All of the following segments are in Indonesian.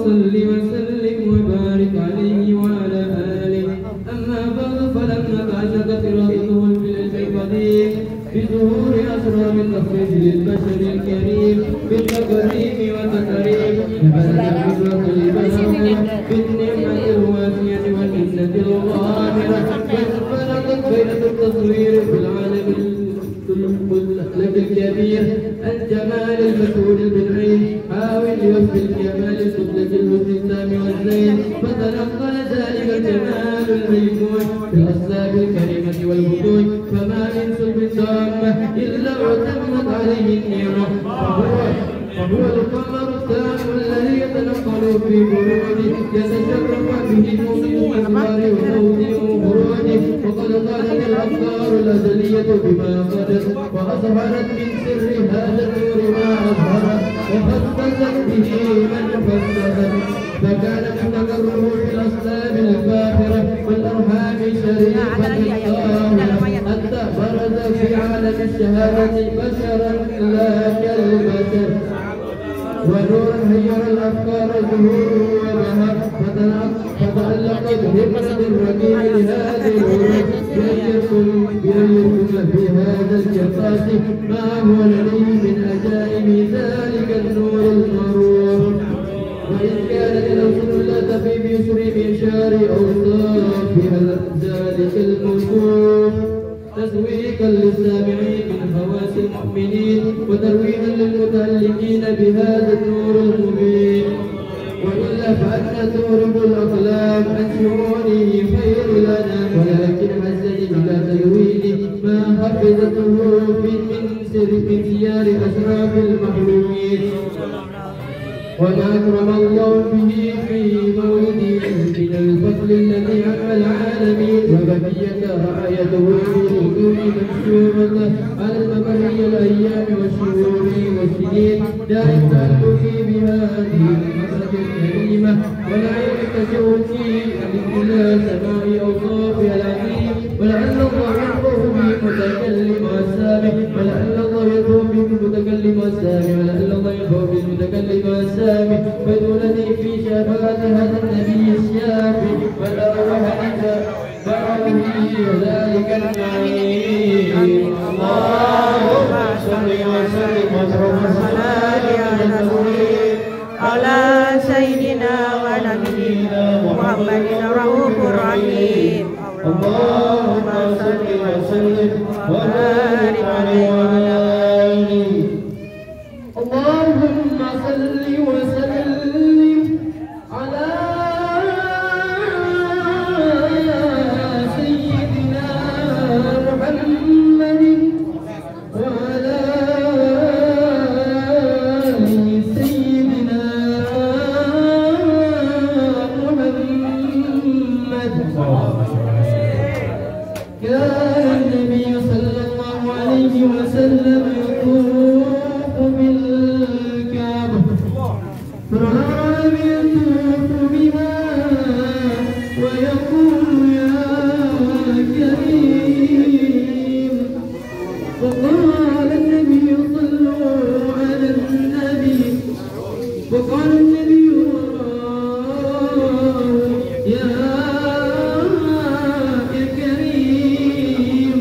صل وسلم وبارك عليه وعلى آله. أما بعد فلما بعثت رسول بالعلم بظهور أسرار التخريج للبشر الكريم بالتكريم والتكريم بالنعمة الوافية والمنة الغامرة فانفلقت بينة التصوير في العالم الكبير الجمال المسؤول بالعين حاول لوصف الكمال الكتلة الوسام والزين فتنقل ذلك الجمال الميمون في الأصلاب الكريمة والبطون فما من سلب تامة إلا اعتمت عليه النعمة فهو القمر التام الذي يتنقل في بروده يتشرف به مؤمن الأنوار وموضع بروده وقد قالت الأفكار الأزلية بما قدت وأظهرت من سر هذا النور ما أظهرت وفسست به من فسست فكان مستقره في الأصلاب الفاخرة والأرحام الشريفة الطاهرة حتى برز في عالم الشهادة بشرا لا كالبشر ونور هير الأفكار ظهوره وبهر فتألقت همة الرقيب لهذه الروح بأن يكون في هذا الجفاف ما هو لديه من عجائب ذلك النور المروح. وإذ كانت الأوصاف لا تفي بيسر بإشار أوصافها ذلك الموصوف تسويقا للسامعين من حواس المؤمنين وترويجا للمتعلقين بهذا النور المبين. وإلا فأن تهرب الأقلام عن شؤونه خير لنا ولكن حزن بلا تلوين ما حفظته من سيار أشراف المخلوقين وما أكرم الله به في مولده من الفضل الذي عم العالمين وبقية رعايته بالوجود منشورة على المبرية الأيام والشهور والسنين دائم تألقي بهذه المسألة الكريمة ولا يكتشف في إلى سماع أوصافها العظيم ولعل الله يرضى بالمتكلم السامع ولعل الله يرضى بالمتكلم السامع ولعل الله يرضى بالمتكلم السامع فدونني في شفاعة هذا النبي الشافي والأرواح ذلك النعيم. اللهم صل وسلم على سيدنا ونبينا محمد رؤوف رحيم. اللهم صل وسلم وبارك عليه وعلى آله. اللهم صل وسلم على سيدنا محمد وعلى آل سيدنا محمد. كان النبي صلى الله عليه وسلم يطوف بالكعبة فرعب يطوف بها ويقول يا كريم وقال النبي صلوا على النبي وقال النبي وراه يا كريم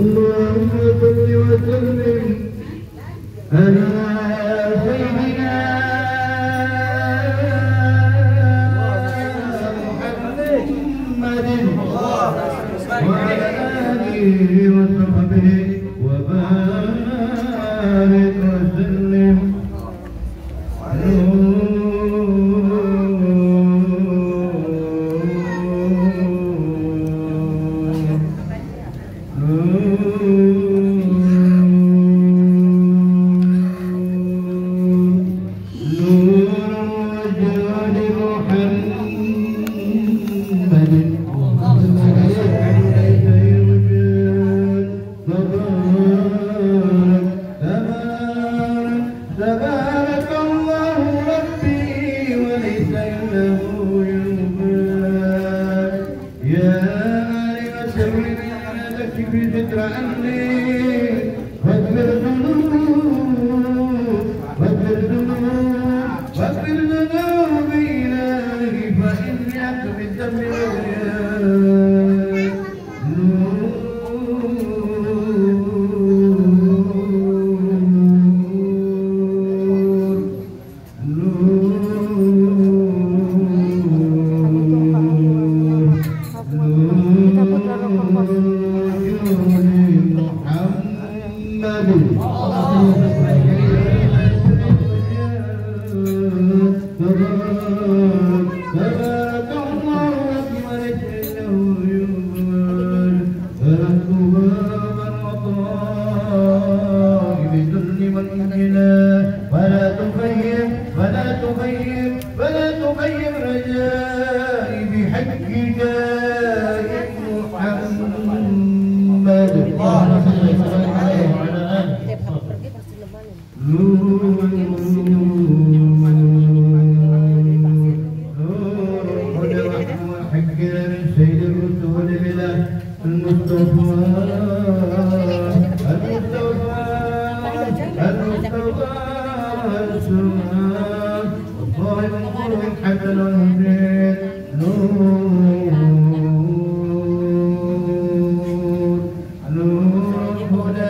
اللهم صل وسلم على سيدنا محمد وعلى آله وصحبه وبارك وسلم. تبارك الله ربي وليس له يبال يا آل وسلم لك في ذكر أمري واغفر ذنوبي إلهي فإني أكتب الذنب ولا تغير رجائي بحقك يا محمد. اللهم صل وسلم عليه وعلى آله. سيد الرسول إلى المصطفى حسن الدين نور هدى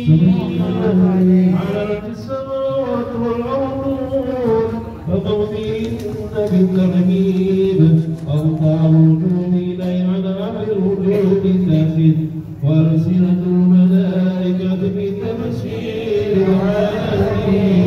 على السماوات والأرض فموتين بالترهيب أوقع الوجود إلي على أهل الوجود النافذ وألسنة الملائكة بالتبشير العالمين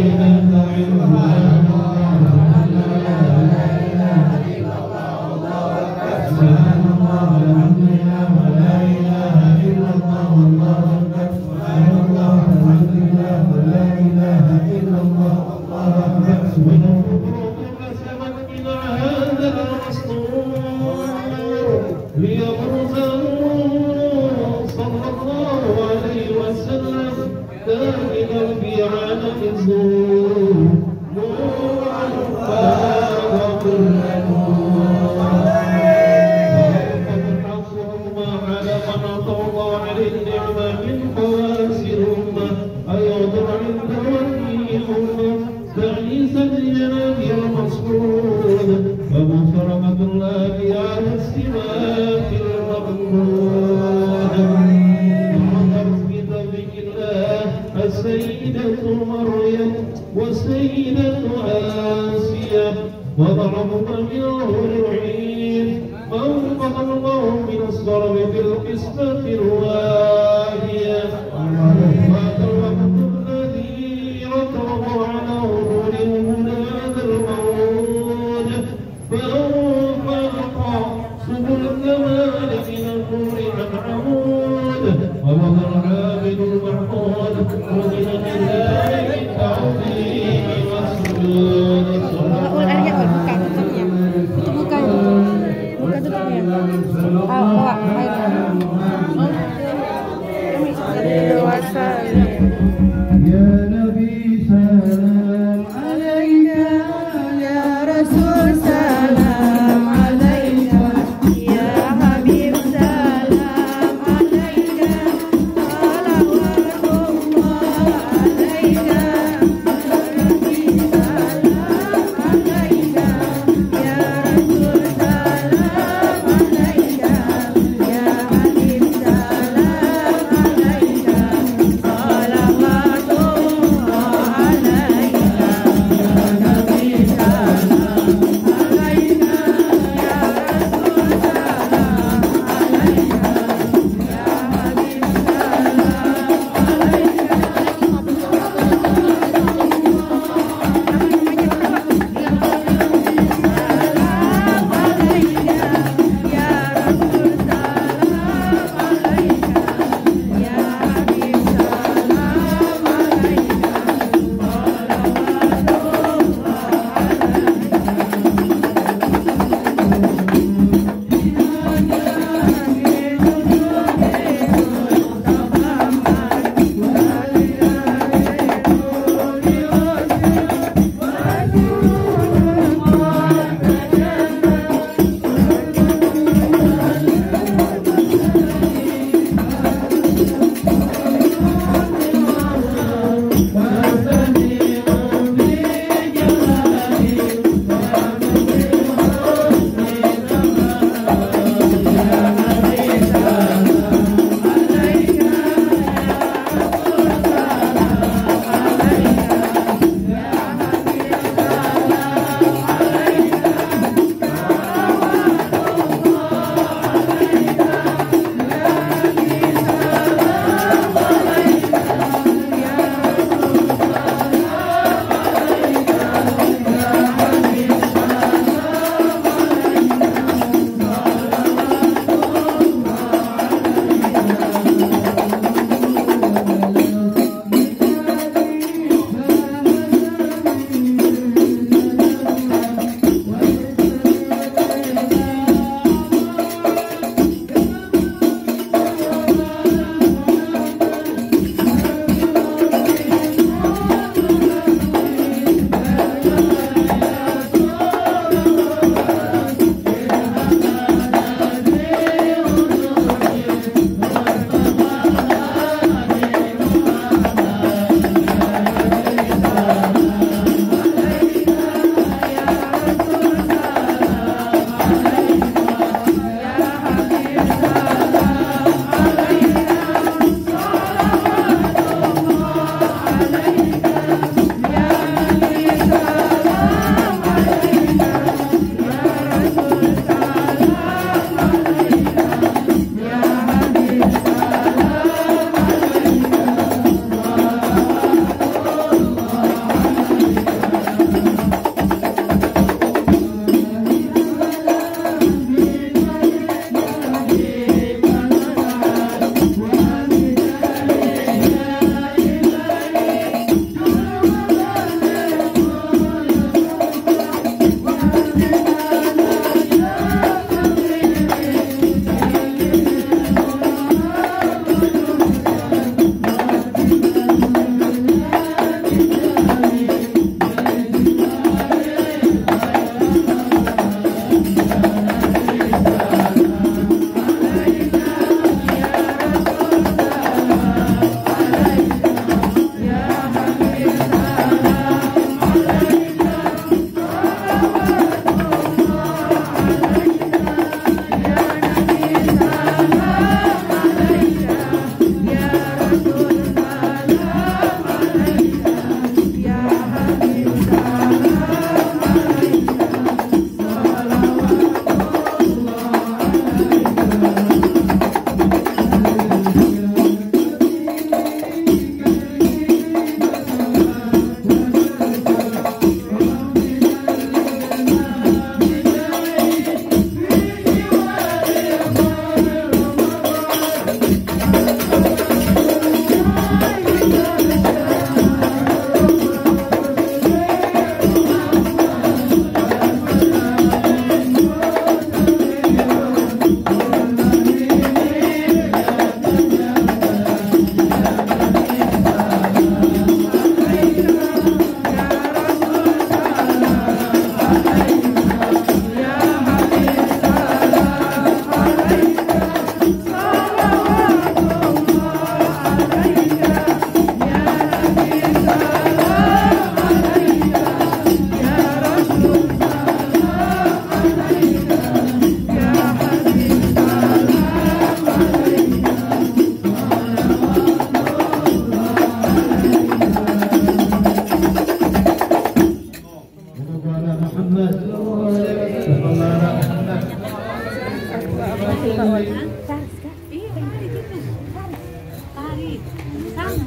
السيدة مريم والسيدة آسيا وضربنا من العين وانقض الله من الصرب في القسمة الواهية وهذا الوقت الذي يطرق على ظهورهم هذا الموت فأنفق سبل الكمال من النور عن عمود ووضع العابد المحمود ومن الله التعظيم والسجود buka tutupnya. Bawa air.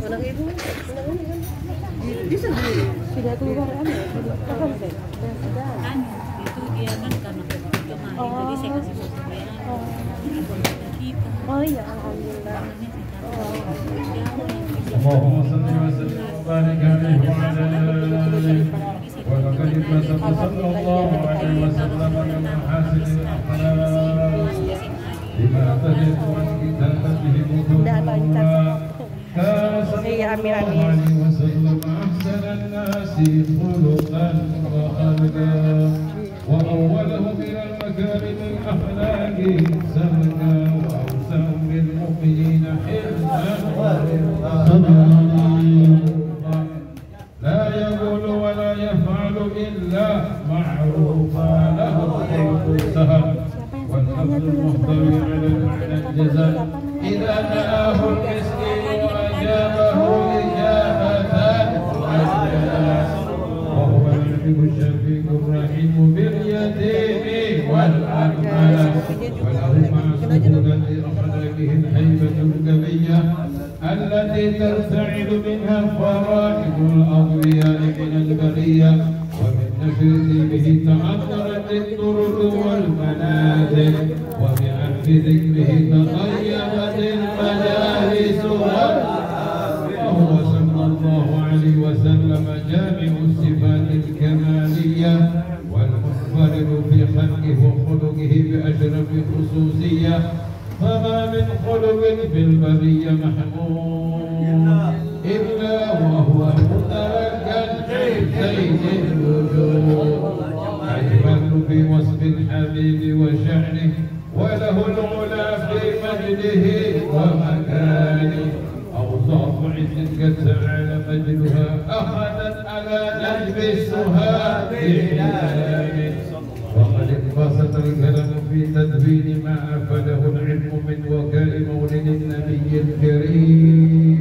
Anak ibu, dia sendiri sudah keluar kapan sih? Kan itu dia kan karena kemarin tadi saya kasih kita. Oh iya, alhamdulillah. اللهم صل وسلم وبارك عليه وعلى آله ولقد اتسم صلى الله عليه وسلم من محاسن الأخلاق بما تجد عن كتابته مطلوبا صلى الله عليه وسلم أحسن الناس خلقا وخلقا وأولهم إلى المكارم الأخلاق سلكا وأوسعهم للمؤمنين حلما لا يقول ولا يفعل إلا معروفا له الخلق سهل والحفظ المحتوي على المعنى الجزاء إذا نآه المسكين وأجابه إجابة عجلت وهو العليم الشفيق الرحيم باليتيم والأرملة وله مع سهولة أخلاقه الهيبة القوية التي ترتعد منها فرائض الأضياء من البرية ومن نشر به تعطرت الطرق والمنازل وبعرف ذكره تطيبت المجالس وهو صلى الله عليه وسلم جامع الصفات الكمالية والمنفرد في خلقه وخلقه بأشرف خصوصية فما من خلق في البرية محمود إلا وهو متركا في سيد الوجود أجمل في وصف الحبيب وشأنه وله العلا في مجده ومكانه أوصاف عز قد تعالى مجدها أخذت على نجم السهاد بحلامه وقد انبسط الكلام في تدوين ما أفاده العلم من وكال مولد النبي الكريم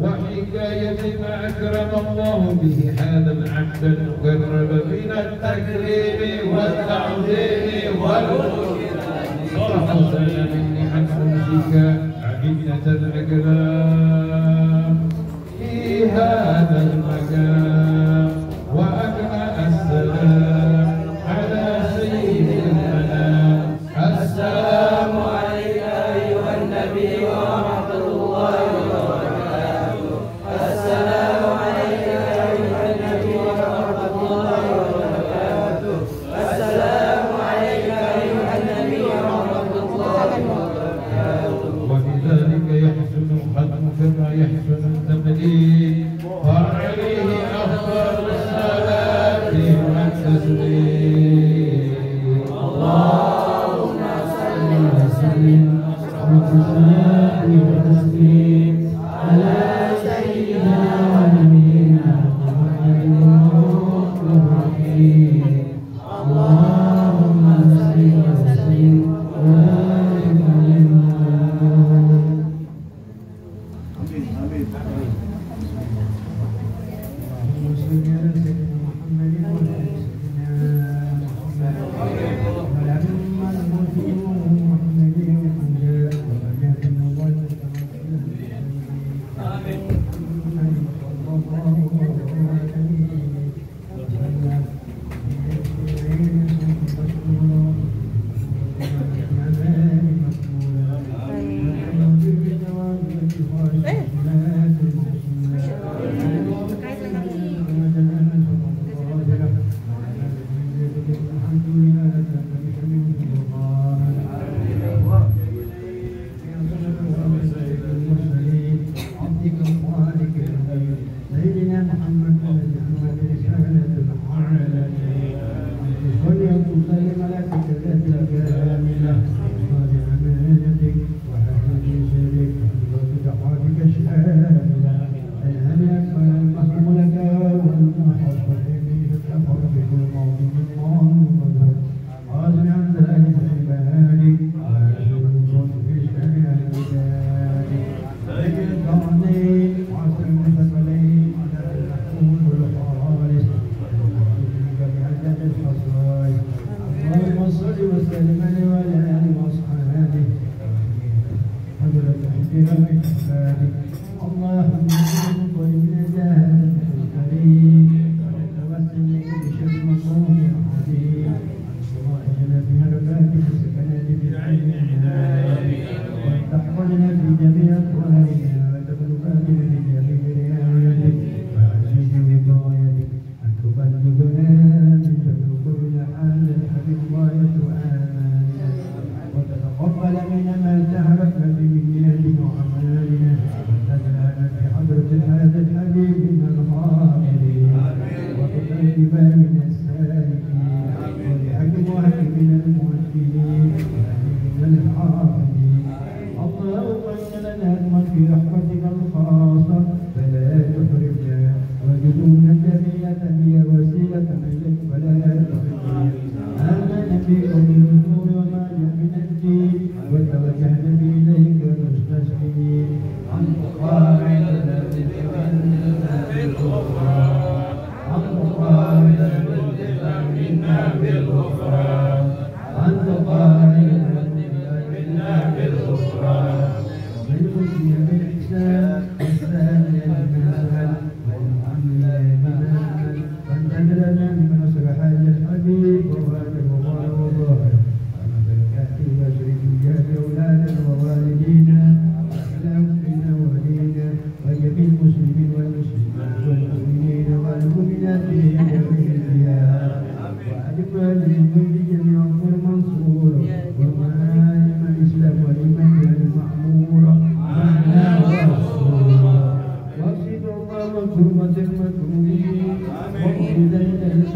وحكاية ما أكرم الله به هذا العبد المقرب من التكريم والتعظيم والحسن مني عن أمسك عبيدة الأكرام في هذا المكان وأجمع السلام على سيد المنام السلام عليك أيها النبي ورحمة الله وبركاته السلام عليك أيها النبي ورحمة الله وبركاته السلام عليك أيها النبي ورحمة الله وبركاته وبذلك يحسن الختم كما يحسن التمديد وعليه أفضل الصلاة والتسليم اللهم صل وسلم وتسليم على سيدنا ونبينا محمد الرحيم اللهم صل وسلم وبارك عليه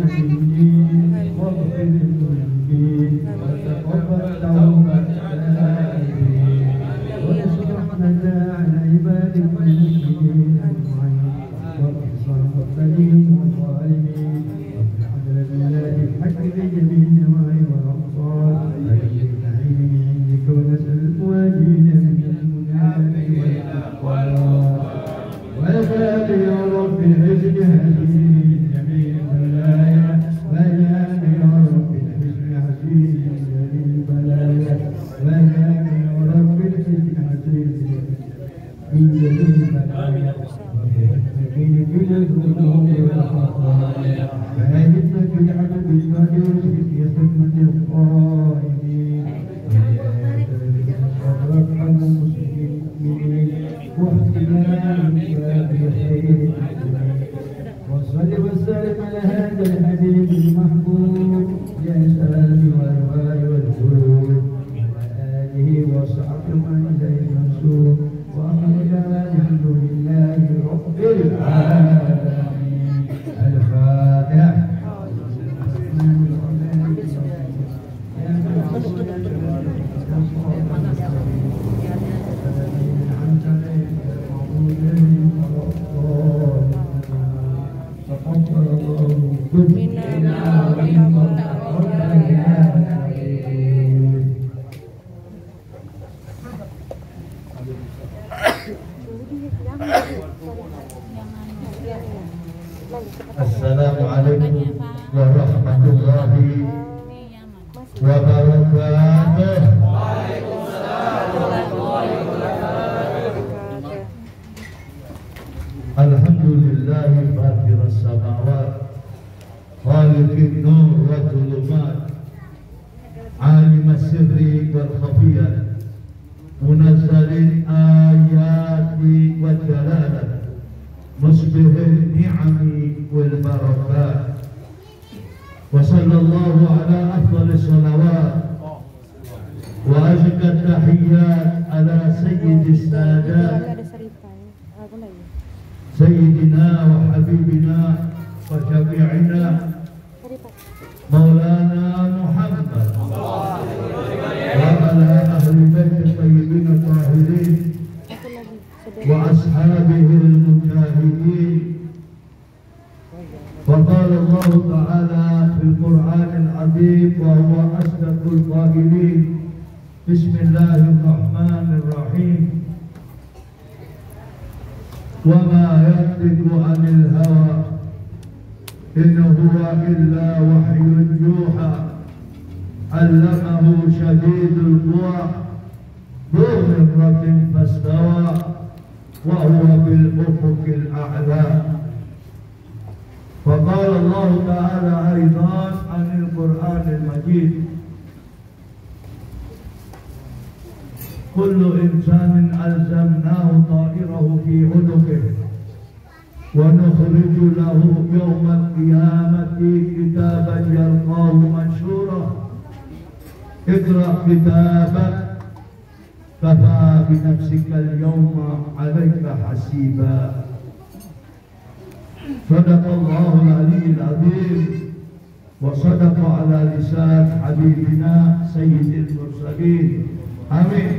المسلمين واغفر المذنبين وتقبل توبة التائبين وانصرنا على عبادك المؤمنين أجمعين وارحم المرسلين والظالمين واجعل بلاد الحق لجميع النواحي والأمصار الذين نعيم من عندك ونسأل المواجهين من المنافق والأقوال وكان يا رب الحزن حسين جميع البلايا وكان يا رب الحزن حسين جميع البلايا وكان يا رب الحزن حسين من جميع البلايا وبرحمتك كل الذنوب والخطايا فهدنا في العدد المدرس في خدمة القائمين وارحم المسلمين واحتمال بخير وصل وسلم على هذا الحبيب المحبوب يا سلام والوالي والقلوب وآله وصحبه من إليه منصور وآخر دعوانا الحمد لله رب العالمين. الفاتحة. Assalamualaikum warahmatullahi wabarakatuh. Alhamdulillahi fatir as-samawat khaliqin nur wa dhulumat alim as-sirri wal khafiyat munazzalin ayati wa dalalat musbihil ni'ami wal barakat wa sallallahu ala afdali salawat wa azka tahiyyat ala sayyidis sadat sayyidina wa habibina wa syafi'ina maulana Muhammad wa ala ahli bait tayyibin tahirin wa ashabihi al-mujahidin. وقال الله تعالى في القرآن العظيم وهو أصدق القائلين بسم الله الرحمن الرحيم وما ينطق عن الهوى إن هو إلا وحي يوحى علمه شديد القوى ذو مرة فاستوى وهو بالأفق الأعلى. وقال الله تعالى أيضا عن القرآن المجيد كل إنسان ألزمناه طائره في عنقه ونخرج له يوم القيامة كتابا يلقاه منشورا اقرأ كتابك كفى بنفسك اليوم عليك حسيبا. صدق الله العلي العظيم وصدق على لسان حبيبنا سيد المرسلين. Amin.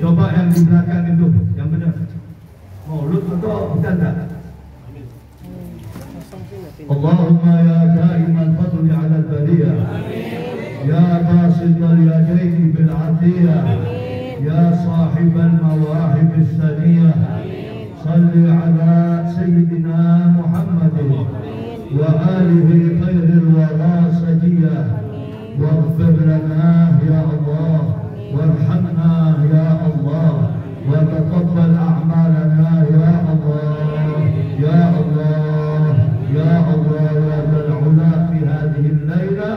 Coba yang di belakang itu yang benar. Maulud atau bercanda? Allahumma ya daiman fadli ala al-bariyah, ya basit al-yadaini bil atiyah, ya sahib al-mawahib al-saniyah, salli ala sayyidina Muhammadin wa alihi khairil wara sajiyah. واغفر لنا يا الله وارحمنا يا الله وتقبل أعمالنا يا الله يا الله يا الله يا ذا العلا في هذه الليلة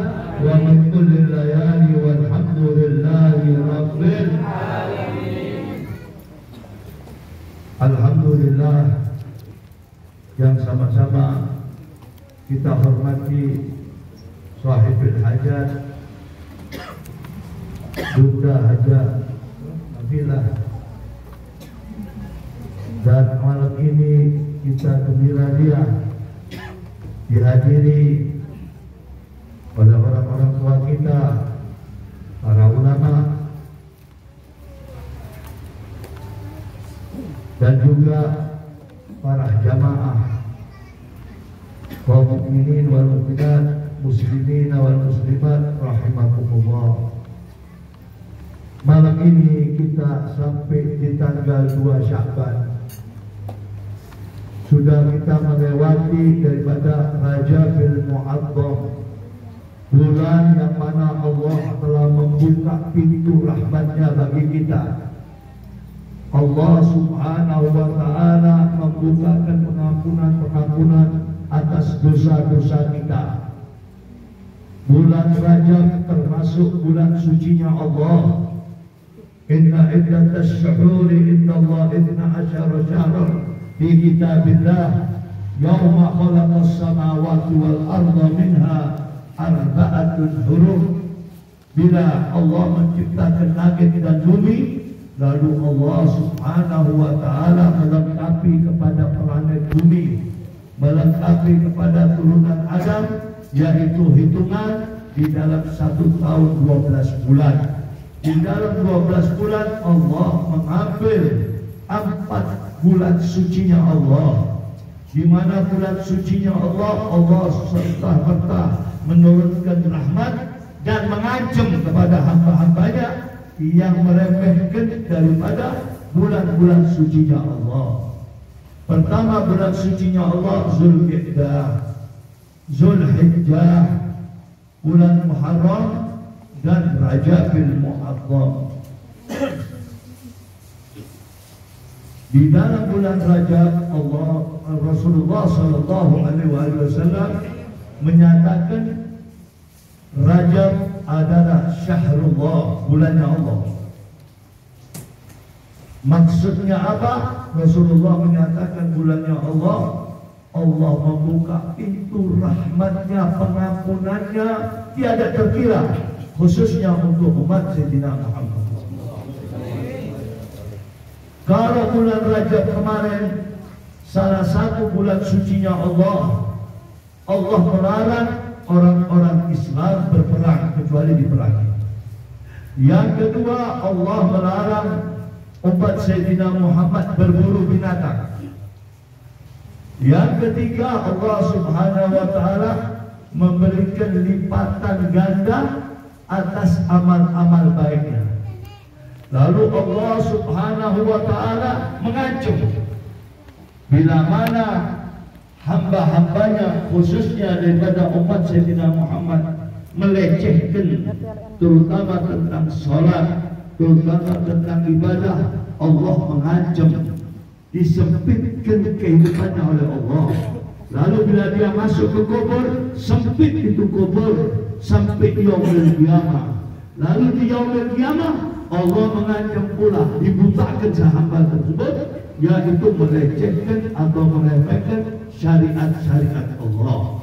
ومن كل الليالي والحمد لله رب العالمين. Alhamdulillah yang sama-sama kita hormati sahibul hajat Bunda Hajah Nabilah, dan malam ini kita gembira dia dihadiri oleh orang-orang tua kita, para ulama, dan juga para jamaah kaum mukminin wal mukminat, muslimin wal muslimat rahimakumullah. Malam ini kita sampai di tanggal 2 Sya'ban. Sudah kita melewati daripada Rajabul Mu'azzam, bulan yang mana Allah telah membuka pintu rahmatnya bagi kita. Allah subhanahu wa ta'ala membukakan pengampunan atas dosa-dosa kita. Bulan Rajab termasuk bulan sucinya Allah. Inna iddatas syuhuri indallahi 12 syahran fi kitabillah yawma khalaqas samawati wal arda minha arba'atun hurum. Bila Allah menciptakan langit dan bumi, lalu Allah subhanahu wa ta'ala melengkapi kepada planet bumi, melengkapi kepada turunan Adam, yaitu hitungan di dalam 1 tahun 12 bulan. Di dalam 12 bulan Allah mengambil 4 bulan sucinya Allah, di mana bulan sucinya Allah serta-merta menurunkan rahmat dan mengancam kepada hamba-hambanya yang meremehkan daripada bulan-bulan sucinya Allah. Pertama bulan sucinya Allah Zulqa'dah, Zulhijjah, bulan Muharram, dan Rajabul Mu'azzam. Di dalam bulan Rajab Rasulullah sallallahu alaihi wasallam menyatakan Rajab adalah syahrullah, bulannya Allah. Maksudnya apa? Rasulullah menyatakan bulannya Allah, Allah membuka pintu rahmatnya, pengampunannya tiada terkira, khususnya untuk umat Sayyidina Muhammad. Kalau bulan Rajab kemarin salah satu bulan sucinya Allah, Allah melarang orang-orang Islam berperang kecuali diperangi. Yang kedua, Allah melarang umat Sayyidina Muhammad berburu binatang. Yang ketiga, Allah subhanahu wa ta'ala memberikan lipatan ganda atas amal-amal baiknya. Lalu Allah subhanahu wa ta'ala mengancam bila mana hamba-hambanya khususnya daripada umat Sayyidina Muhammad melecehkan terutama tentang salat, terutama tentang ibadah, Allah mengancam disempitkan kehidupannya oleh Allah. Lalu bila dia masuk ke kubur, sempit itu kubur sampai yaumul qiyamah. Lalu di yaumul qiyamah Allah mengancam pula dibutakan hamba tersebut, yaitu melecehkan atau meremehkan syariat-syariat Allah.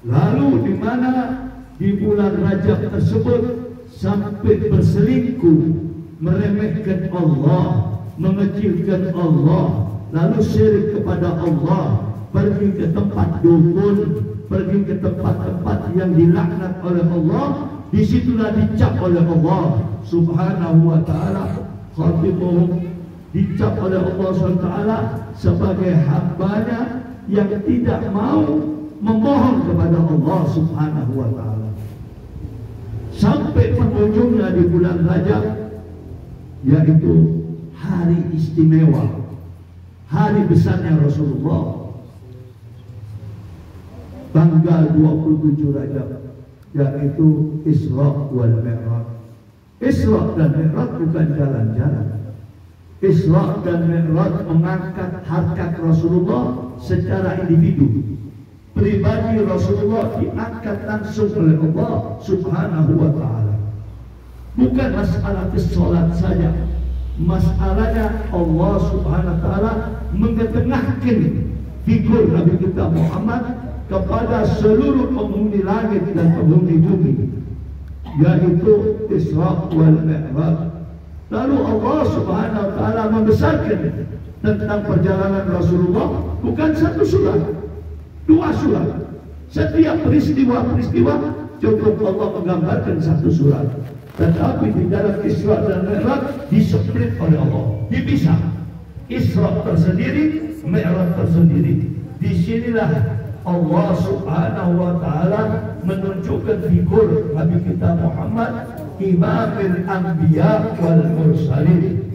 Lalu di mana di bulan Rajab tersebut sampai berselingkuh, meremehkan Allah, mengecilkan Allah, lalu syirik kepada Allah, pergi ke tempat dukun, pergi ke tempat-tempat yang dilaknat oleh Allah, disitulah dicap oleh Allah subhanahu wa ta'ala, khatibuhum, dicap oleh Allah subhanahu wa ta'ala sebagai hambanya yang tidak mau memohon kepada Allah subhanahu wa ta'ala. Sampai penghujungnya di bulan Rajab, yaitu hari istimewa, hari besarnya Rasulullah, tanggal 27 Rajab, yaitu Isra wal Mi'raj. Isra dan Mi'raj bukan jalan-jalan. Isra dan Mi'raj mengangkat harkat Rasulullah secara individu. Pribadi Rasulullah diangkat langsung oleh Allah subhanahu wa ta'ala. Bukan masalah kesolat saja, masalahnya Allah subhanahu wa ta'ala mengetengahkan figur Nabi kita Muhammad kepada seluruh penghuni langit dan penghuni bumi, yaitu Isra wal Mi'raj. Lalu Allah subhanahu wa ta'ala membesarkan tentang perjalanan Rasulullah bukan 1 surat, 2 surat. Setiap peristiwa-peristiwa cukup Allah menggambarkan satu surat. Tetapi di dalam Isra dan Mi'raj diseplit oleh Allah, dipisah. Isra tersendiri, Mi'raj tersendiri. Disinilah Allah Subhanahu wa Ta'ala menunjukkan figur Nabi kita Muhammad, Imamul Anbiya wal Mursalin,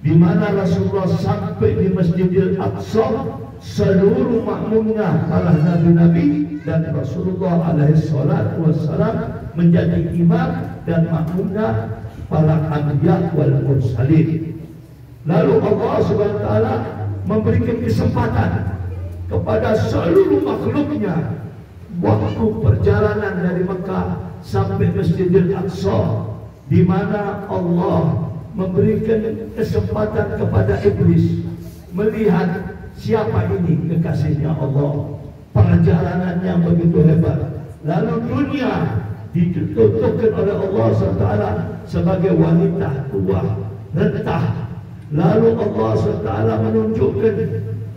di mana Rasulullah sampai di Masjidil Aqsa, seluruh makmumnya para nabi-nabi dan Rasulullah alaihi salatu wassalam menjadi imam dan makmumnya para anbiya wal mursalin. Lalu Allah Subhanahu wa Ta'ala memberikan kesempatan kepada seluruh makhluknya waktu perjalanan dari Mekah sampai Masjidil Aqsa, di mana Allah memberikan kesempatan kepada iblis melihat siapa ini kekasihnya Allah. Perjalanannya begitu hebat. Lalu dunia ditutupkan oleh Allah SWT sebagai wanita tua rentah. Lalu Allah SWT menunjukkan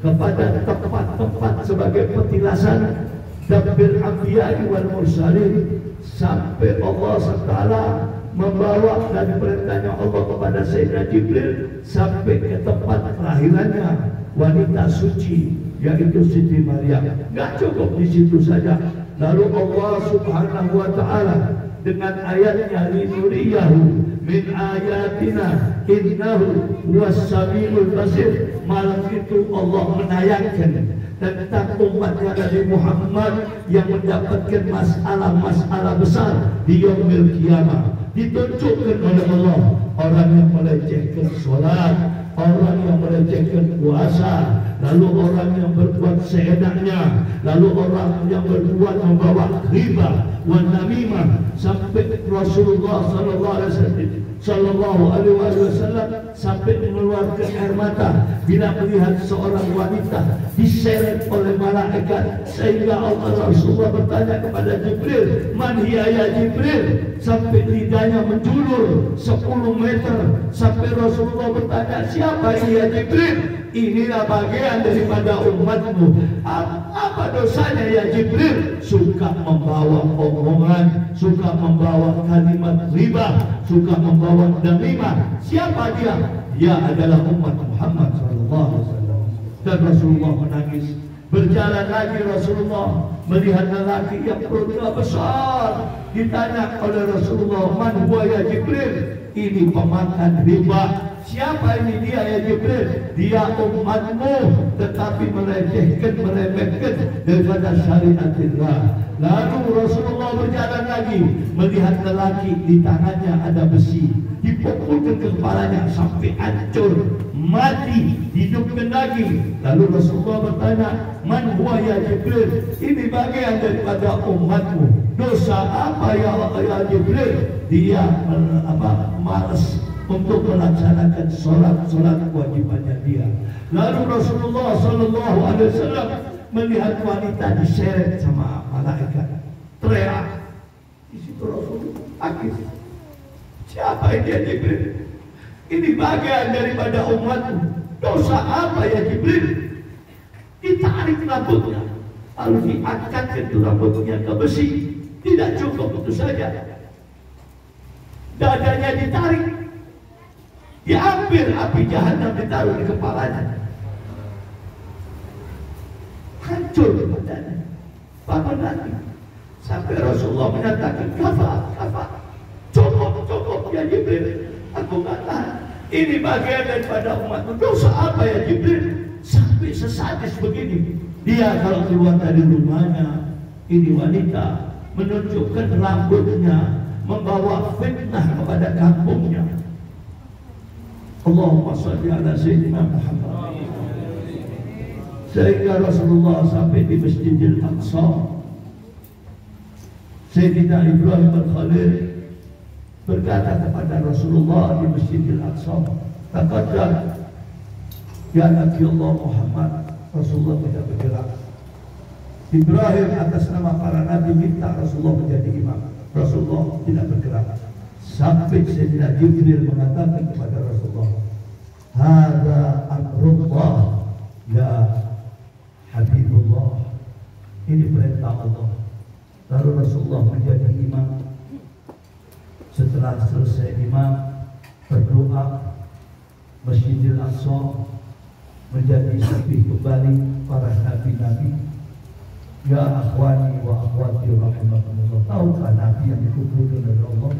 kepada tempat-tempat sebagai petilasan Dabbil Anbiya wal Mursalin, sampai Allah SWT membawa dan perintahnya Allah kepada Sayyidina Jibril sampai ke tempat kelahirannya wanita suci, yaitu Siti Maryam. Gak cukup di situ saja. Lalu Allah Subhanahu wa Ta'ala dengan ayatnya, linuriyahu min ayatina innahu was-sami'ul basir. Malam itu Allah menayangkan tentang umatnya Nabi Muhammad yang mendapatkan masalah-masalah besar di yaumil qiyamah. Ditunjukkan oleh Allah orang yang melecehkan sholat, orang yang melecehkan puasa, lalu orang yang berbuat seenaknya, lalu orang yang berbuat membawa riba wan namimah, sampai Rasulullah sallallahu alaihi wasallam sampai mengeluarkan air mata bila melihat seorang wanita diseret oleh malaikat, sehingga Rasulullah bertanya kepada Jibril, man hiya ya Jibril, sampai lidahnya menjulur 10 meter, sampai Rasulullah bertanya, siapa ini ya Jibril? Inilah bagian daripada umatmu. Apa dosanya ya Jibril? Suka membawa omongan, suka membawa kalimat riba, suka membawa namimah. Siapa dia? Dia adalah umat Muhammad SAW. Dan Rasulullah menangis. Berjalan lagi Rasulullah melihat lelaki yang perutnya besar. Ditanya oleh Rasulullah, man huwa ya Jibril? Ini pemakan riba. Siapa ini dia ya Jibril? Dia umatmu, tetapi melecehkan, meremehkan daripada syariatillah. Lalu Rasulullah berjalan lagi melihat lelaki di tangannya ada besi, dipukulkan ke kepalanya sampai hancur, mati, hidupkan lagi. Lalu Rasulullah bertanya, man huwa ya Jibril? Ini bagian daripada umatmu. Dosa apa ya Jibril? Dia malas untuk melaksanakan solat kewajibannya dia. Lalu Rasulullah sallallahu alaihi wasallam melihat wanita diseret sama malaikat, teriak. Di situ Rasulullah sakit. Siapa ini ya Jibril? Ini bagian daripada umatmu. Dosa apa ya Jibril? Ditarik rambutnya, lalu diangkat itu rambutnya ke besi. Tidak cukup itu saja, dadanya ditarik, diambil api jahanam, ditaruh di kepalanya, hancur badannya, bahkan nanti sampai Rasulullah menyatakan, kafar, cukup ya Jibril, aku nggak tahan. Ini bagian daripada umatmu. Dosa apa ya Jibril? Sampai sesadis begini. Dia kalau keluar dari rumahnya, ini wanita menunjukkan rambutnya, membawa fitnah kepada kampungnya. Allahumma shalli ala Sayyidina Muhammad. Sehingga Rasulullah sampai di Masjidil Aqsa, Sayyidina Ibrahim al-Khalil berkata kepada Rasulullah di Masjidil Aqsa, taqaddam ya Nabi Allah Muhammad. Rasulullah tidak bergerak. Ibrahim atas nama para nabi minta Rasulullah menjadi imam. Rasulullah tidak bergerak. Sampai Sayyidina Jibril mengatakan kepada Rasulullah, hadza amrullah ya Habibullah. Ini perintah perintah Allah. Lalu Rasulullah menjadi imam. Setelah selesai imam berdoa, Masjidil Aqsa menjadi sepi kembali para nabi-nabi. Ya akhwani wa akhwati rahimakumullah. Tahukah nabi yang dikumpulkan oleh Allah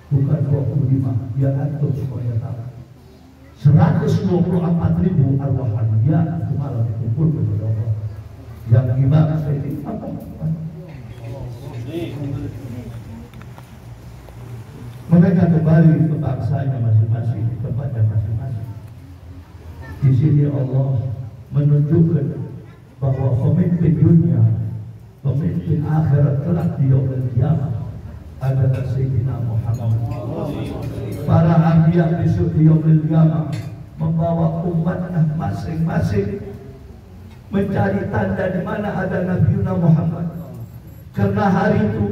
bukan 25, ya antum semuanya tahu. 124.000 arwah anbiya itu malah dikumpulkan oleh Allah. Yang imam saya ini apa? Mereka kembali ke bangsanya masing-masing, di tempatnya masing-masing. Di sini Allah menunjukkan bahwa pemimpin dunia, pemimpin akhirat kelak di yaumil qiyamah adalah Sayyidina Muhammad. Para anbiya besok di yaumil qiyamah membawa umatnya masing-masing mencari tanda di mana ada Nabi Muhammad. Karena hari itu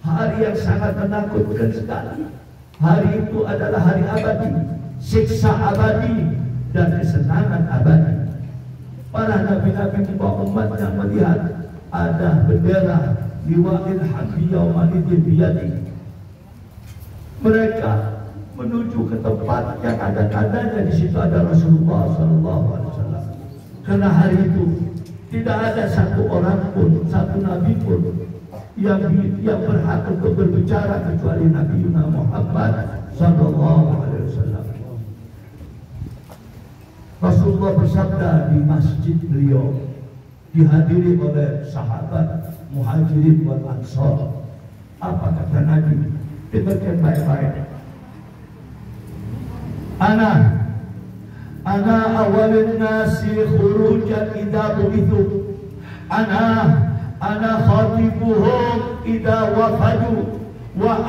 hari yang sangat menakutkan sekali. Hari itu adalah hari abadi, siksa abadi dan kesenangan abadi. Para nabi-nabi di bawah umatnya melihat ada bendera liwa'il hamdi yaumaidin biyadi. Mereka menuju ke tempat yang ada tandanya. Di situ ada Rasulullah SAW. Karena hari itu tidak ada satu orang pun, satu nabi pun yang berhak untuk berbicara kecuali Nabi Muhammad SAW. Rasulullah bersabda di masjid beliau, dihadiri oleh sahabat Muhajirin wal Ansar. Apa kata Nabi? Dengarkan baik-baik. Ana awalun nasi khurujan idza bu'ithu. Ana khatibuhum idza wafadu wa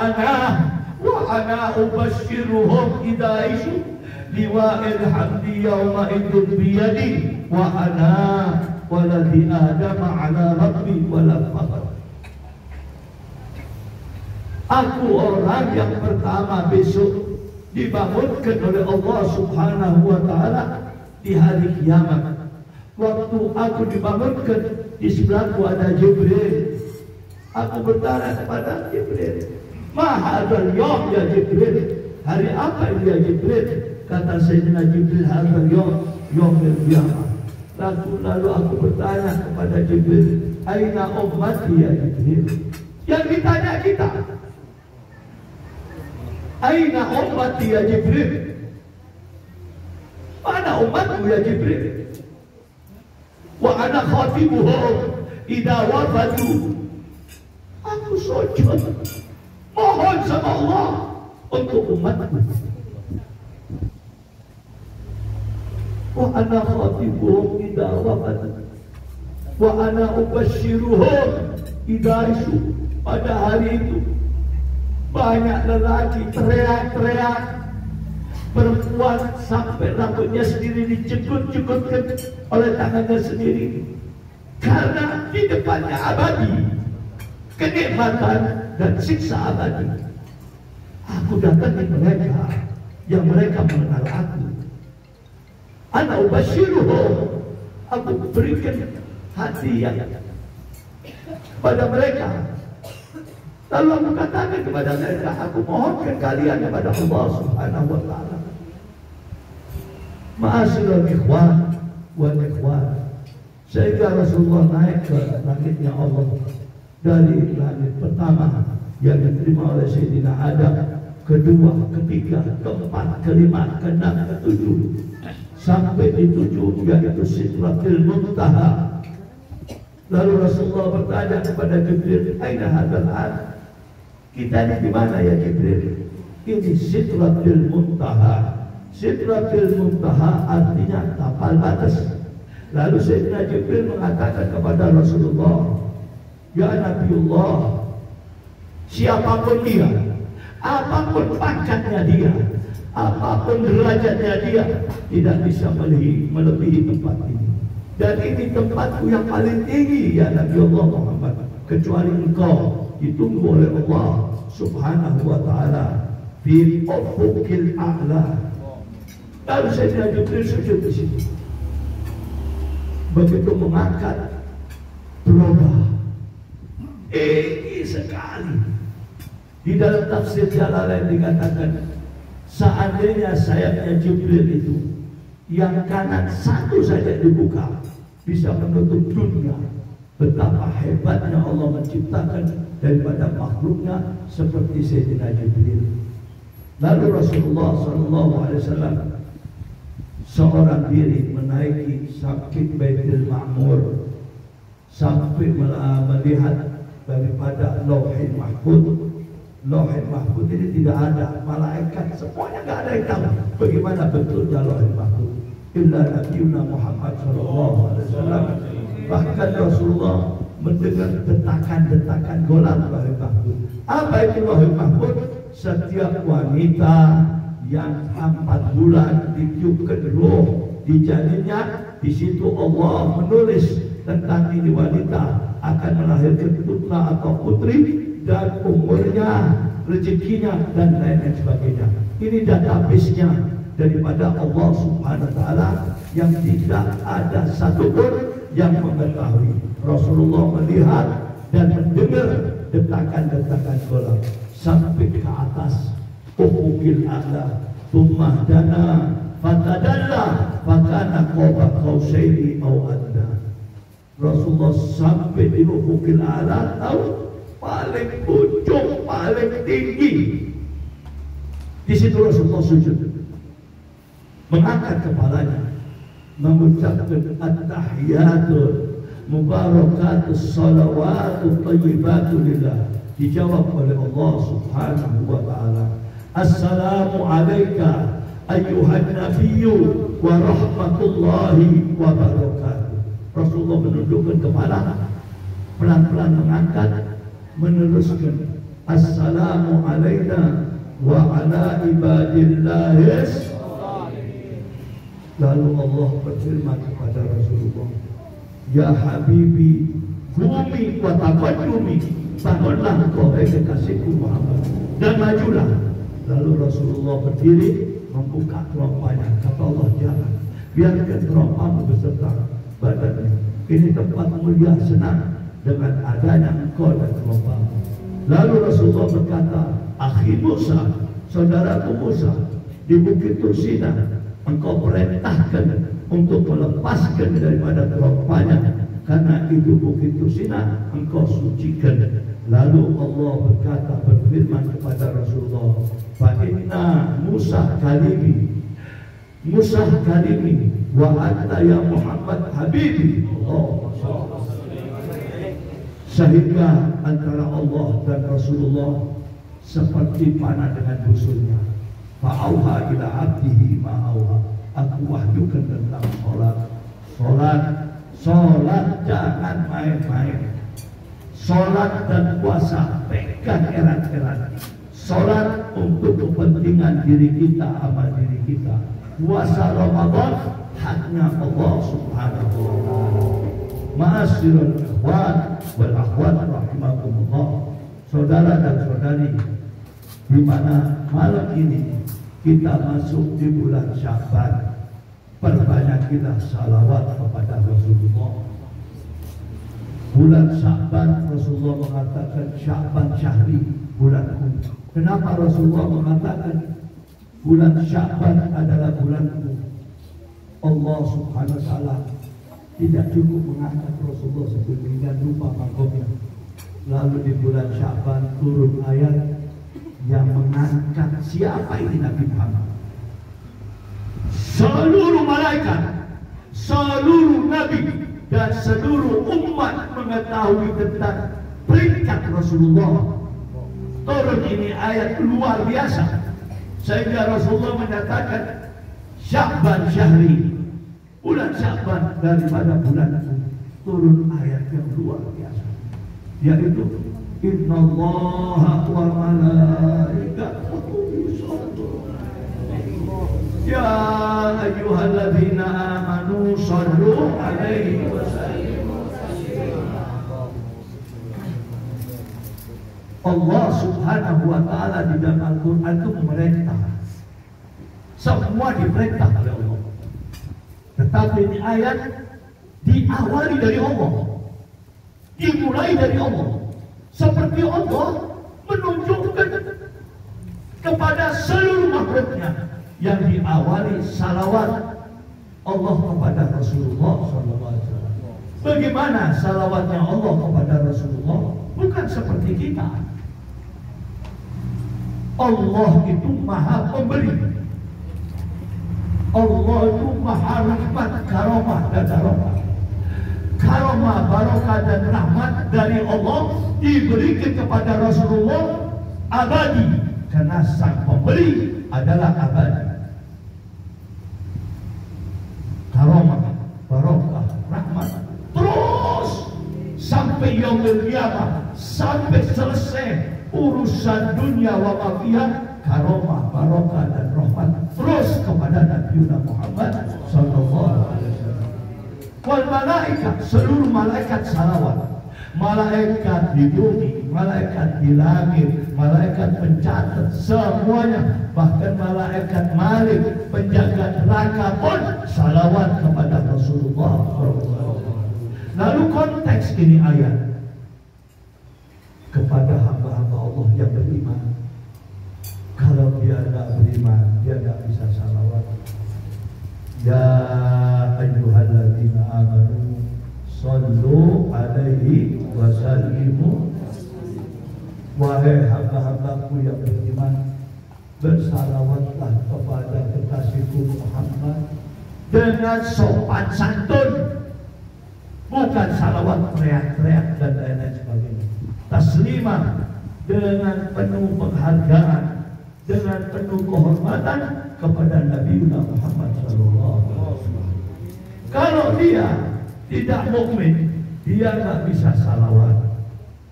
ana ubashiruhum idza ishu liwa'il hamdi yawma idin biyadi wa ana waladi adam ala rabbi wala fakhr. Aku orang yang pertama besok dibangunkan oleh Allah Subhanahu wa ta'ala di hari kiamat. Waktu aku dibangunkan, di sebelahku ada Jibril. Aku bertanya kepada Jibril, "Ma hadzal yawm ya Jibril?" Hari apa ini ya Jibril? Kata Sayyidina Jibril, "Hadzal yawm yaumil qiyamah." Lalu aku bertanya kepada Jibril, "Aina ummati ya Jibril?" Yang ditanya kita, "Aina ummati ya Jibril?" Mana umatku ya Jibril? Wa ana khatibuhum idza wafatu. Aku sujud mohon sama Allah untuk umatku. Wa ana khatibuhum idza wafatu wa ana ubashiruhum idza isu. Pada hari itu banyak lelaki teriak-teriak, perempuan sampai rambutnya sendiri dijekut-jekutkan oleh tangannya sendiri. Karena di depannya abadi, kenikmatan dan siksa abadi. Aku datangi mereka yang mereka mengenal aku. Ana ubashiruhum, aku berikan hadiah pada mereka. Lalu aku katakan kepada mereka, aku mohonkan kalian kepada Allah Subhanahu wa ta'ala. Ma'asyiral ikhwan wal ikhwan. Sehingga Rasulullah naik ke langitnya Allah. Dari langit pertama yang diterima oleh Sayyidina Adam, kedua, ketiga, keempat, kelima, keenam, ketujuh, sampai di tujuh, yaitu Sidratil Muntaha. Lalu Rasulullah bertanya kepada Jibril, "Aina hadzal an?" Kita ini di mana ya Jibril? Ini Sidratil Muntaha. Sidratil Muntaha artinya tapal batas. Lalu Sayyidina Jibril mengatakan kepada Rasulullah, "Ya Nabiullah, siapapun dia, apapun pangkatnya dia, apapun derajatnya dia, tidak bisa melebihi tempat ini. Dan ini tempatku yang paling tinggi ya Nabiullah Muhammad. Kecuali engkau ditunggu oleh Allah Subhanahu wa ta'ala fi ufuqil a'la." Lalu Sayyidina Jibril sujud di situ. Begitu mengangkat berubah tinggi sekali. Di dalam tafsir Jalalain dikatakan, seandainya sayapnya Jibril itu yang kanan satu saja dibuka, bisa menutup dunia. Betapa hebatnya Allah menciptakan daripada makhluknya seperti Sayyidina Jibril. Lalu Rasulullah SAW seorang diri menaiki sakit Baitul Ma'mur sampai melihat daripada Lauhul Mahfuz. Lauhul Mahfuz ini tidak ada malaikat, semuanya nggak ada yang tahu bagaimana bentuknya Lauhul Mahfuz. Illa Nabiuna Muhammad SAW. Bahkan Rasulullah mendengar detakan-detakan golam Lauhul Mahfuz. Apa itu Lauhul Mahfuz? Setiap wanita yang 4 bulan ditiupkan roh di janinnya, di situ Allah menulis tentang ini wanita akan melahirkan putra atau putri, dan umurnya, rezekinya, dan lain sebagainya. Ini database-nya daripada Allah Subhanahu wa Ta'ala yang tidak ada satupun yang mengetahui. Rasulullah melihat dan mendengar detakan-detakan golam sampai ke atas ufukil a'la, tsumma dana fatadalla fakana qaba qausaini aw adna. Rasulullah sampai di ufukil a'la, tahu, paling ujung, paling tinggi. Di situ Rasulullah sujud, mengangkat kepalanya, mengucapkan at-tahiyatul mubarakatus salawatut thayyibatu lillah. Dijawab oleh Allah Subhanahu wa Ta'ala, assalamu alayka ayyuhan nabiyyu wa rahmatullahi wa barakatuh. Rasulullah menundukkan kepala, pelan-pelan mengangkat, meneruskan assalamu alayna wa ala ibadillahis. Lalu Allah berfirman kepada Rasulullah, ya Habibi, gumi wa taqaddumi, bangunlah engkau hai kekasihku Muhammad, dan majulah. Lalu Rasulullah berdiri membuka terompahnya. Kata Allah, jangan, biarkan terompahmu beserta badannya. Ini tempat mulia, senang dengan adanya engkau dan terompahmu. Lalu Rasulullah berkata, akhi Musa, saudaraku Musa, di Bukit Tursina engkau perintahkan untuk melepaskan daripada terompahnya, karena itu Bukit Tursina engkau sucikan. Lalu Allah berfirman kepada Rasulullah, fa inna Musa kalimi wa anta ya Muhammad habibi. Sehingga antara Allah dan Rasulullah seperti panah dengan busurnya. Fa'auha ila abdihi ma'auha. Aku wahyukan tentang Sholat jangan main-main. Sholat dan puasa pegang erat-erat. Sholat untuk kepentingan diri kita, amal diri kita. Puasa Ramadan haknya Allah Subhanahu wa Ta'ala. Ma'asyiral ikhwan wal akhwat rahimakumullah. Saudara dan saudari, di mana malam ini kita masuk di bulan Sya'ban, perbanyakilah salawat kepada Rasulullah. Bulan Sya'ban, Rasulullah mengatakan Sya'ban syahri, bulanku. Kenapa Rasulullah mengatakan bulan Sya'ban adalah bulanku? Allah Subhanahu wa Ta'ala tidak cukup mengangkat Rasulullah sedemikian rupa makomnya. Lalu di bulan Sya'ban turun ayat yang mengangkat siapa ini Nabi Muhammad. Seluruh malaikat, seluruh nabi, dan seluruh umat mengetahui tentang peringkat Rasulullah. Turun ini ayat luar biasa, sehingga Rasulullah menyatakan Sya'ban syahri, bulan Sya'ban daripada bulanku. Turun ayat yang luar biasa, yaitu innallaha wa malaikatahu yusholluna ya ayyuhalladzina amanu shallu alaihi wa sallimu taslima. Allah Subhanahu wa Ta'ala di dalam Al-Quran itu memerintah, semua diperintah oleh Allah. Tetapi ini ayat diawali dari Allah, dimulai dari Allah. seperti Allah menunjukkan kepada seluruh makhluknya yang diawali salawat Allah kepada Rasulullah SAW. Bagaimana salawatnya Allah kepada Rasulullah? Bukan seperti kita. Allah itu maha pemberi. Allah itu maha rahmat, karamah dan barokah. Karamah, barokah dan rahmat dari Allah diberikan kepada Rasulullah abadi, karena sang pemberi adalah abadi. Karamah, barokah, rahmat terus sampai yaumil qiyamah, sampai selesai urusan dunia wa ma fiha. Karamah, barokah dan rahmat terus kepada Nabi Muhammad sallallahu alaihi wasallam. Wal malaikat, seluruh malaikat salawat. Malaikat di bumi, malaikat di langit, malaikat pencatat, semuanya, bahkan malaikat Malik, penjaga neraka pun salawat kepada Rasulullah SAW. Lalu konteks ini ayat kepada hamba-hamba Allah yang beriman. Kalau dia tidak beriman, dia tidak bisa salawat. Ya ayyuhalladzina amanu sallu alaihi wa sallimu. Wahai hamba-hambaku yang beriman, bersalawatlah kepada kekasihku Muhammad dengan sopan santun, bukan salawat teriak-teriak dan lain-lain sebagainya. Taslimah dengan penuh penghargaan, dengan penuh kehormatan kepada Nabi Muhammad SAW. Kalau dia tidak mukmin, dia nggak bisa salawat.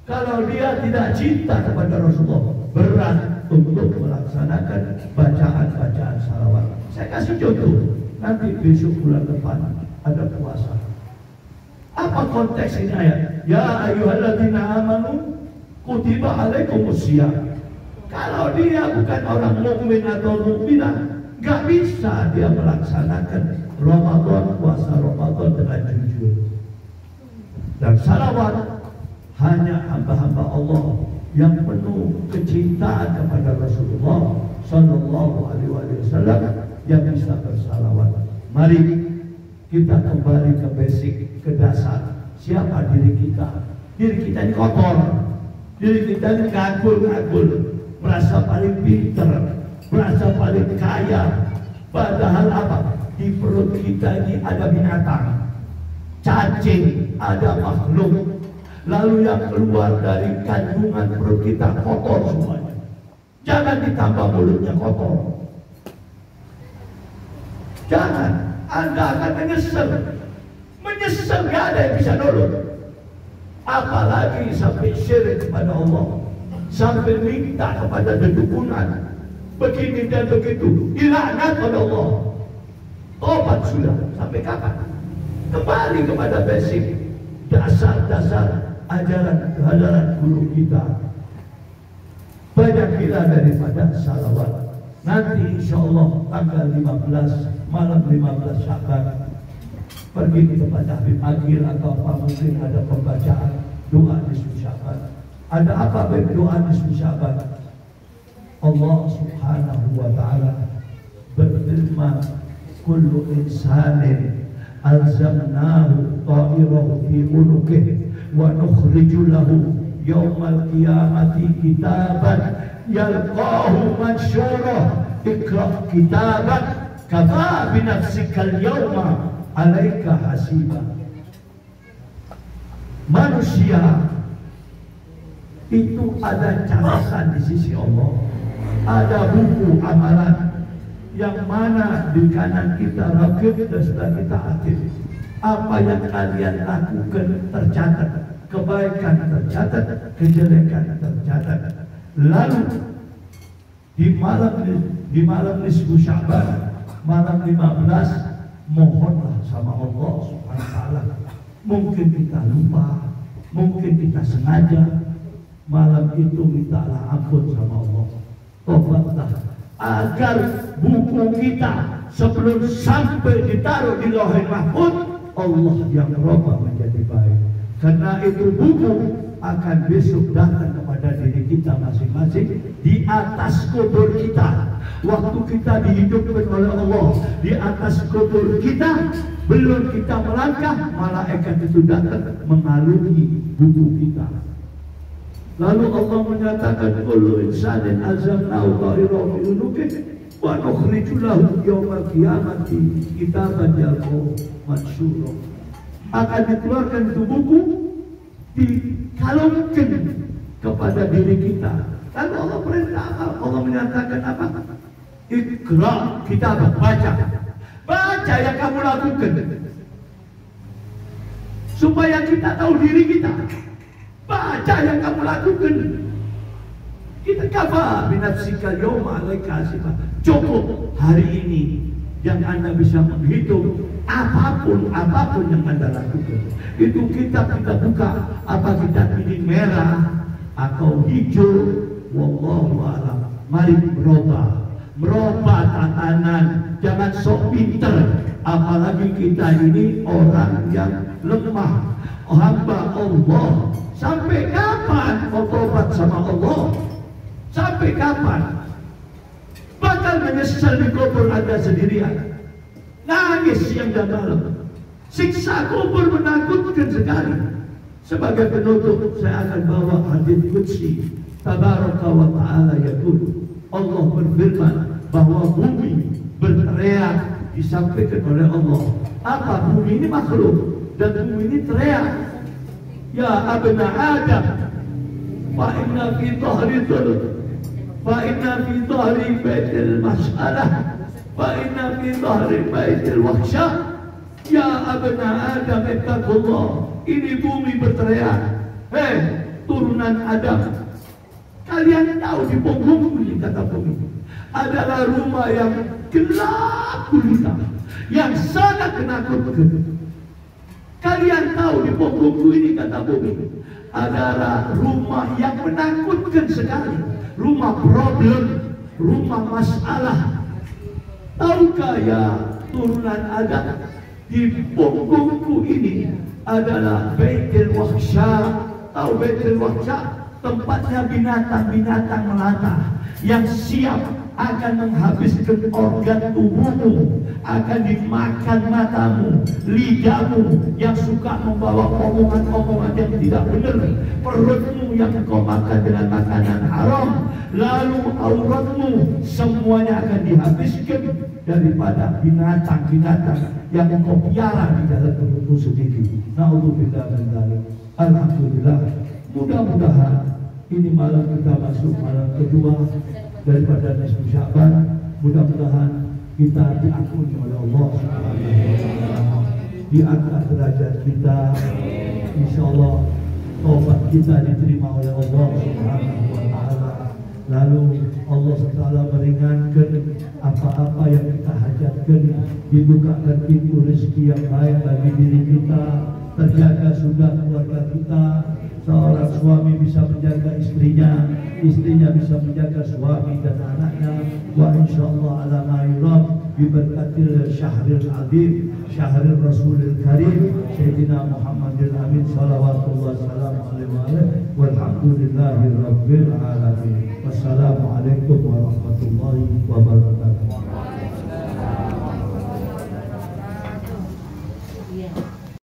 Kalau dia tidak cinta kepada Rasulullah, berat untuk melaksanakan bacaan-bacaan salawat. Saya kasih contoh, nanti besok bulan depan ada puasa. Apa konteks ini ayat? Ya ayyuhalladzina amanu kutiba alaikumusiyam. Kalau dia bukan orang mukmin atau mukminah, nggak bisa dia melaksanakan Ramadan, puasa Ramadan dengan jujur. Dan salawat hanya hamba-hamba Allah yang penuh kecintaan kepada Rasulullah Sallallahu Alaihi Wasallam yang bisa bersalawat. Mari kita kembali ke basic, ke dasar. Siapa diri kita? Diri kita ini kotor, diri kita ini ngagul-ngagul, merasa paling pintar, merasa paling kaya. Padahal apa? Di perut kita ini ada binatang, cacing, ada makhluk. Lalu yang keluar dari kandungan perut kita kotor semuanya. Jangan ditambah mulutnya kotor. Jangan, Anda akan menyesal. Menyesal, gak ada yang bisa nolong. Apalagi sampai syirik kepada Allah, sampai minta kepada dedukunan, begini dan begitu, dilaknat pada Allah. Tobat sudah, sampai kapan? Kembali kepada basic, dasar-dasar ajaran guru kita. Banyakilah daripada salawat. Nanti insya Allah tanggal 15, malam 15 Sya'ban, pergi ke tempat Habib Agil atau apa, mungkin ada pembacaan doa nisfu Sya'ban. Ada apa doa nisfu Sya'ban? Allah subhanahu wa ta'ala berfirman, kullu insanin alzamnahu ta'irahu fi unuqih wa nukhriju lahu yawmal qiyamati kitaban yalqahu mansyura iqra kitaban kafa binafsikal yawma alaika hasiba. Manusia itu ada catatan di sisi Allah, ada buku amalan yang mana di kanan kita rakib dan sebelah kita atid. Apa yang kalian lakukan tercatat, kebaikan tercatat, kejelekan tercatat. Lalu di malam nisfu Sya'ban, malam 15, mohonlah sama Allah Subhanahu wa ta'ala. Mungkin kita lupa, mungkin kita sengaja, malam itu mintalah ampun sama Allah. Tobatlah agar buku kita sebelum sampai ditaruh di Lauhul Mahfuz, Allah yang merubah menjadi baik. Karena itu buku akan besok datang kepada diri kita masing-masing di atas kubur kita. Waktu kita dihidupkan oleh Allah di atas kubur kita, belum kita melangkah, malaikat itu datang mengalungi buku kita. Lalu Allah menyatakan, kullu insanin azamnahu ta'irahu fi unuqih wa nukhriju lahu yawmal qiyamati kitaban yalqahu mansyura. Akan dikeluarkan itu buku, dikalungkan kepada diri kita. Lalu Allah perintah, Allah menyatakan apa? Iqra, kita baca. Baca yang kamu lakukan, supaya kita tahu diri kita. Baca yang kamu lakukan. Kita kafa binafsika yawma alaika hasiba. Cukup hari ini yang Anda bisa menghitung apapun yang Anda lakukan. Itu kita buka, apa kita pilih merah atau hijau, wallahu a'lam. Mari merubah tatanan, jangan sok pinter. Apalagi kita ini orang yang lemah, hamba Allah. Sampai kapan mau tobat sama Allah? Sampai kapan? Bakal menyesal di kubur Anda sendirian, nangis siang dan malam. Siksa kubur menakutkan sekali. Sebagai penutup, saya akan bawa hadits qudsi. Tabaraka wa ta'ala yaqul, Allah berfirman bahwa bumi berteriak disampaikan oleh Allah. Apa? Bumi ini makhluk dan bumi ini teriak, ya abna Adam, fa inna fi dhahri dhulm, fa inna fi dhahri baitil mas'alah, fa inna fi dhahri baitil wahsyah, ya abna Adam ittaqullah. Ini bumi berteriak, hei turunan Adam, kalian tahu di punggungku ini, kata bumi, adalah rumah yang gelap gulita, yang sangat menakutkan. Kalian tahu di punggungku ini, kata bumi, adalah rumah yang menakutkan sekali, rumah problem, rumah masalah. Tahukah ya turunan Adam, di punggungku ini adalah Baitul Wahsyah. Tahu Baitul Wahsyah? Tempatnya binatang-binatang melata yang siap akan menghabiskan organ tubuhmu, akan dimakan matamu, lidahmu yang suka membawa omongan-omongan yang tidak benar, perutmu yang kau makan dengan makanan haram, lalu auratmu, semuanya akan dihabiskan daripada binatang-binatang yang kau piara di dalam perutmu sendiri. Na'udzubillah min dzalik. Alhamdulillah, mudah-mudahan ini malam kita masuk malam kedua daripada nisfu Sya'ban. Mudah-mudahan kita diampuni oleh Allah Subhanahu wa taala, diangkat derajat kita, insyaallah taubat kita diterima oleh Allah Subhanahu wa taala. Lalu Allah Taala meringankan apa-apa yang kita hajatkan, dibukakan pintu rezeki yang baik bagi diri kita, terjaga sudah keluarga kita. Seorang suami bisa menjaga istrinya, istrinya bisa menjaga suami dan anaknya. Wa insyaallah ala ma yurad bi barakatil syahril azim, syahril rasulil karim, sayyidina Muhammadil amin salawatullah salamu alaihi walhamdulillahi rabbil alamin. Wassalamualaikum warahmatullahi wabarakatuh.